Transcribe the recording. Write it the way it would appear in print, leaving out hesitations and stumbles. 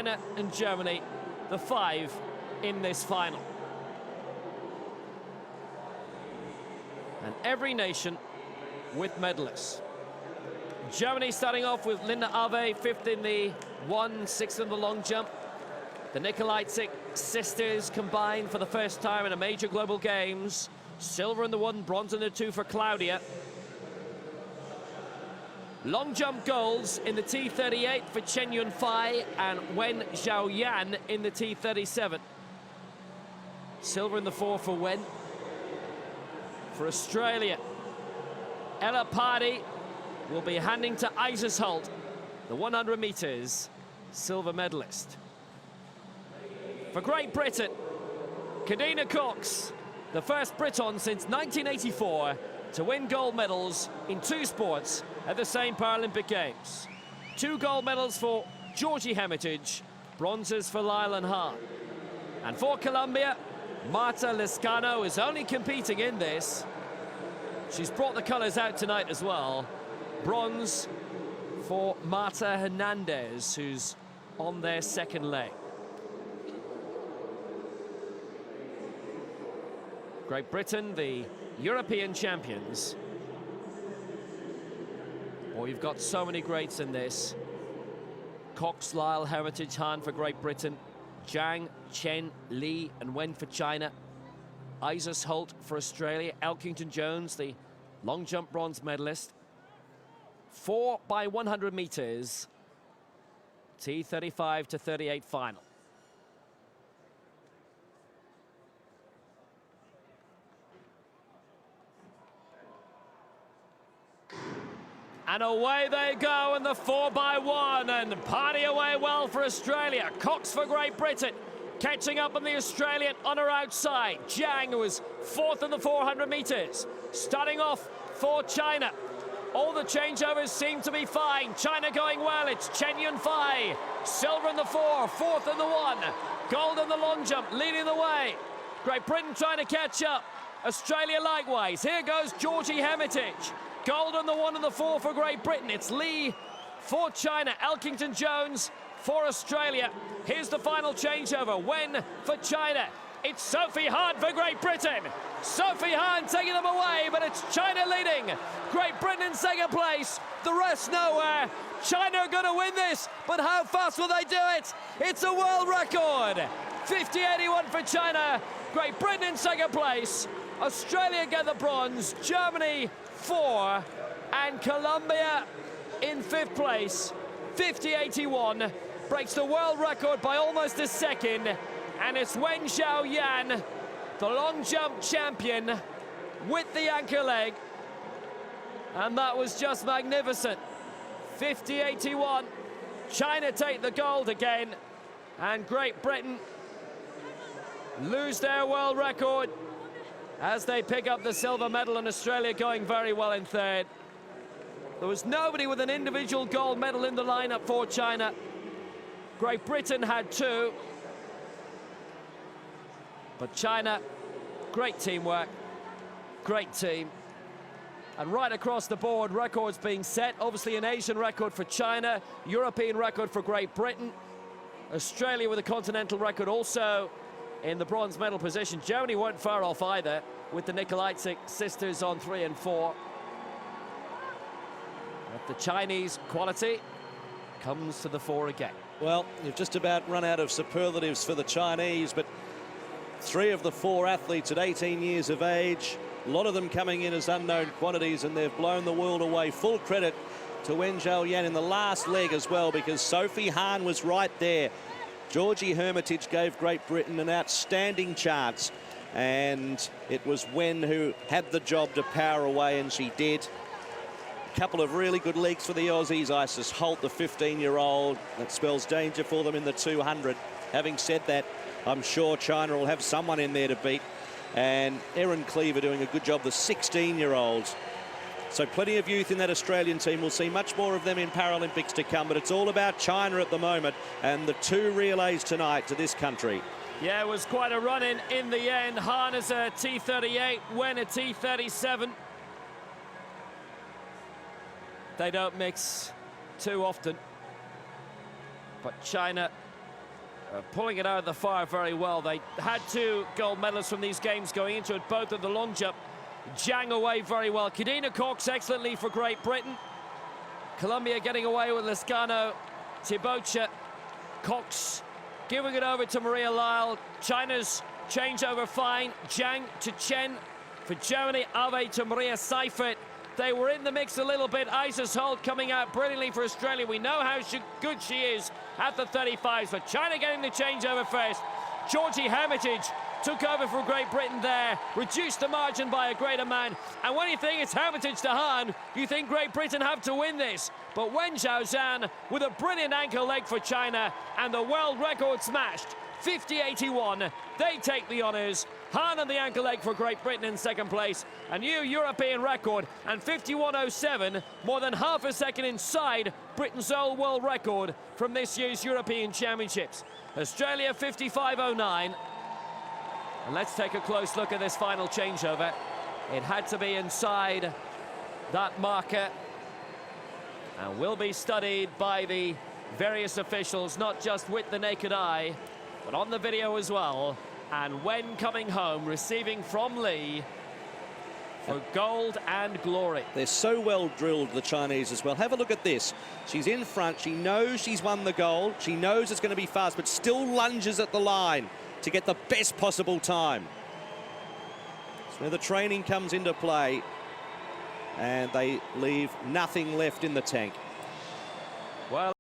China and Germany, the 5 in this final. And every nation with medalists. Germany starting off with Linda AVE, 5th in the 1, 6th in the long jump. The NICOLEITZIK sisters combined for the first time in a major global games. Silver in the 1, bronze in the 2 for Claudia. Long jump golds in the T38 for CHEN Junfei and WEN Xiaoyan in the T37. Silver in the 4 for WEN. For Australia, PARDY will be handing to Isis HOLT, the 100 meters silver medalist. For Great Britain, Kadeena COX, the first Briton since 1984 to win gold medals in 2 sports at the same Paralympic Games. 2 gold medals for Georgie Hermitage, bronzes for LYLE and HAHN. And for Colombia, Marta LIZCANO is only competing in this. She's brought the colors out tonight as well. Bronze for Marta Hernandez, who's on their second leg. Great Britain, the European champions. Oh, you've got so many greats in this. COX, LYLE, Heritage, HAHN for Great Britain. Jiang, Chen, Li, and Wen for China. Isis HOLT for Australia. Elkington Jones, the long jump bronze medalist. 4x100 meters. T35-38 final. And away they go in the 4x1, and PARDY away well for Australia. COX for Great Britain, catching up on the Australian on her outside. Jiang, who was 4th in the 400 meters. Starting off for China. All the changeovers seem to be fine. China going well, it's CHEN Junfei. Silver in the 4, 4th in the 1. Gold in the long jump, leading the way. Great Britain trying to catch up. Australia likewise. Here goes Georgie Hermitage. Gold on the 1 and the 4 for Great Britain. It's Li for China. Elkington Jones for Australia. Here's the final changeover. WEN for China. It's Sophie HAHN for Great Britain. Sophie HAHN taking them away, but it's China leading. Great Britain in second place. The rest nowhere. China are going to win this, but how fast will they do it? It's a world record. 50.81 for China. Great Britain in second place. Australia get the bronze. Germany 4, and Colombia in 5th place. 50.81, breaks the world record by almost a second, and it's WEN Xiaoyan, the long jump champion, with the anchor leg, and that was just magnificent. 50.81, China take the gold again, and Great Britain lose their world record as they pick up the silver medal, and Australia going very well in 3rd. There was nobody with an individual gold medal in the lineup for China. Great Britain had 2. But China, great teamwork, great team. And right across the board, records being set. Obviously an Asian record for China, European record for Great Britain. Australia with a continental record also in the bronze medal position. Germany weren't far off either, with the NICOLEITZIK sisters on 3 and 4. But the Chinese quality comes to the fore again. Well, you've just about run out of superlatives for the Chinese, but 3 of the 4 athletes at 18 years of age, a lot of them coming in as unknown quantities, and they've blown the world away. Full credit to WEN Xiaoyan in the last leg as well, because Sophie HAHN was right there. Georgie Hermitage gave Great Britain an outstanding chance, and it was WEN who had the job to power away, and she did. A couple of really good legs for the Aussies. Isis HOLT, the 15-year-old, that spells danger for them in the 200. Having said that, I'm sure China will have someone in there to beat, and Erin CLEAVER doing a good job, the 16-year-olds. So plenty of youth in that Australian team. We'll see much more of them in Paralympics to come, but it's all about China at the moment, and the 2 relays tonight to this country. Yeah, it was quite a run-in the end. HAHN is a T38, WEN a T37. They don't mix too often, but China pulling it out of the fire very well. They had 2 gold medals from these games going into it, both of the long jump. Jiang away very well. Kadeena, COX excellently for Great Britain. Colombia getting away with LIZCANO. TIBOCHA, COX giving it over to Maria LYLE. China's changeover fine. Jiang to CHEN for Germany. AVE to Maria SEIFERT. They were in the mix a little bit. Isis HOLT coming out brilliantly for Australia. We know how good she is at the 35s, but China getting the changeover first. Georgie Hermitage took over for Great Britain there, reduced the margin by a great amount. And when you think it's Hermitage to HAHN, you think Great Britain have to win this. But WEN Xiaoyan with a brilliant ankle leg for China, and the world record smashed. 50.81, they take the honours. HAHN and the ankle leg for Great Britain in second place. A new European record, and 51.07, more than half a second inside Britain's old world record from this year's European Championships. Australia 55.09. And let's take a close look at this final changeover. It had to be inside that marker, and will be studied by the various officials, not just with the naked eye, but on the video as well. And WEN coming home, receiving from Lee for gold and glory. They're so well drilled, the Chinese, as well. Have a look at this. She's in front. She knows she's won the gold. She knows it's going to be fast, but still lunges at the line to get the best possible time. It's where the training comes into play, and they leave nothing left in the tank. Well,